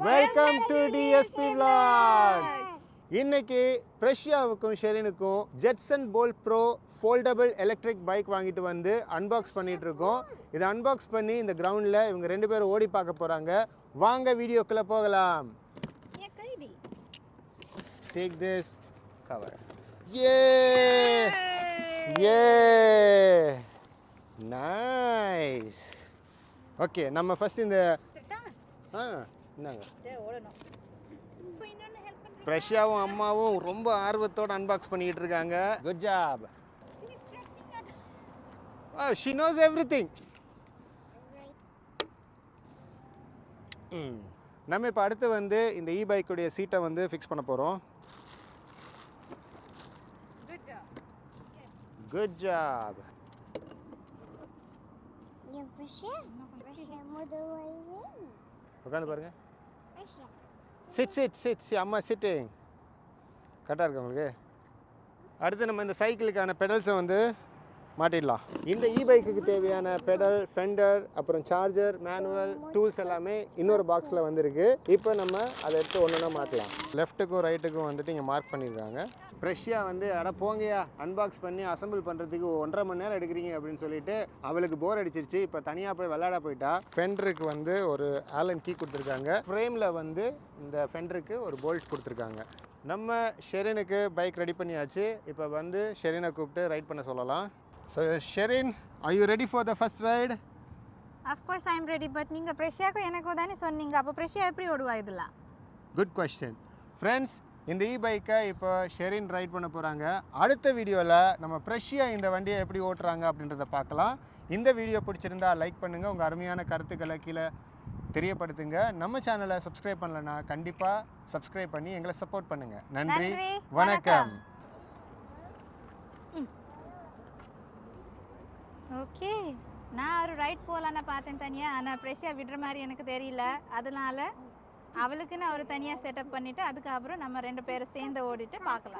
Welcome to DSP vlogs. இன்னைக்கு பிரஷியாவுக்கும் ஷெரினுக்கும் Jetson bolt pro foldable electric bike வாங்கிட்டு வந்து அன்பாக்ஸ் பண்ணிட்டு இருக்கோம். இதை அன்பாக்ஸ் பண்ணி இந்த கிரவுண்டில் இவங்க ரெண்டு பேரும் ஓடி பார்க்க போகிறாங்க. வாங்க வீடியோக்குள்ளே போகலாம். Take this cover. Yeah! Yeah! Nice. Okay, நம்ம ஃபர்ஸ்ட் இந்த என்னங்க பிரஷியாவும் அம்மாவும் ரொம்ப ஆர்வத்தோட அன்பாக்ஸ் பண்ணிட்டு இருக்காங்க. Good job. She knows everything. நம்ம இப்போ அடுத்து வந்து இந்த இபைக்குடைய சீட்டை வந்து ஃபிக்ஸ் பண்ண போகிறோம். Good job. உட்காந்து பாருங்க. சிட் அம்மா சிட்டிங் கரெக்டாக இருக்கு உங்களுக்கு. அடுத்து நம்ம இந்த சைக்கிளுக்கான பெடல்ஸை வந்து மாட்டிடலாம். இந்த இபைக்குக்கு தேவையான பெடல், ஃபெண்டர், அப்புறம் சார்ஜர், மேனுவல், டூல்ஸ் எல்லாமே இன்னொரு பாக்ஸில் வந்துருக்கு. இப்போ நம்ம அதை எடுத்து ஒன்றுனா மாட்டலாம். லெஃப்ட்டுக்கும் ரைட்டுக்கும் வந்துட்டு இங்கே மார்க் பண்ணியிருக்காங்க. பிரஷியா வந்து அட போங்கயா அன்பாக்ஸ் பண்ணி அசம்பிள் பண்ணுறதுக்கு 1.5 மணி நேரம் எடுக்கிறீங்க அப்படின்னு சொல்லிட்டு அவளுக்கு போர் அடிச்சிருச்சு. இப்போ தனியாக போய் விளையாட போயிட்டா. ஃபெண்டருக்கு வந்து ஒரு ஆலன் கீ கொடுத்துருக்காங்க. ஃப்ரேமில் வந்து இந்த ஃபெண்டருக்கு ஒரு போல்ட் கொடுத்துருக்காங்க. நம்ம ஷெரினுக்கு பைக் ரெடி பண்ணியாச்சு. இப்போ வந்து ஷெரினை கூப்பிட்டு ரைட் பண்ண சொல்லலாம். So Sherin, are you ready for the first ride? Of course I am ready, but நீங்க பிரஷியாக்கு எனக்கு தானே சொன்னீங்க. அப்ப பிரஷியா எப்படி ஓடுவா இதெல்லாம்? Good question. Friends, இந்த இபைக்கை இப்போ ஷெரின் ரைட் பண்ண போகிறாங்க. அடுத்த வீடியோவில் நம்ம பிரஷியா இந்த வண்டியை எப்படி ஓட்டுறாங்க அப்படின்றத பார்க்கலாம். இந்த வீடியோ பிடிச்சிருந்தா லைக் பண்ணுங்கள். உங்கள் அருமையான கருத்துக்களை கீழே தெரியப்படுத்துங்க. நம்ம சேனலை சப்ஸ்கிரைப் பண்ணலன்னா கண்டிப்பாக சப்ஸ்கிரைப் பண்ணி எங்களை சப்போர்ட் பண்ணுங்கள். நன்றி, வணக்கம். ஓகே, நான் ஒரு ரைட் போகலான்னு பார்த்தேன் தனியாக. ஆனால் பிரஷியா விடுற மாதிரி எனக்கு தெரியல. அதனால அவளுக்கு நான் ஒரு தனியாக செட்டப் பண்ணிவிட்டு அதுக்கப்புறம் நம்ம 2 பேரும் சேர்ந்து ஓடிட்டு பார்க்கலாம்.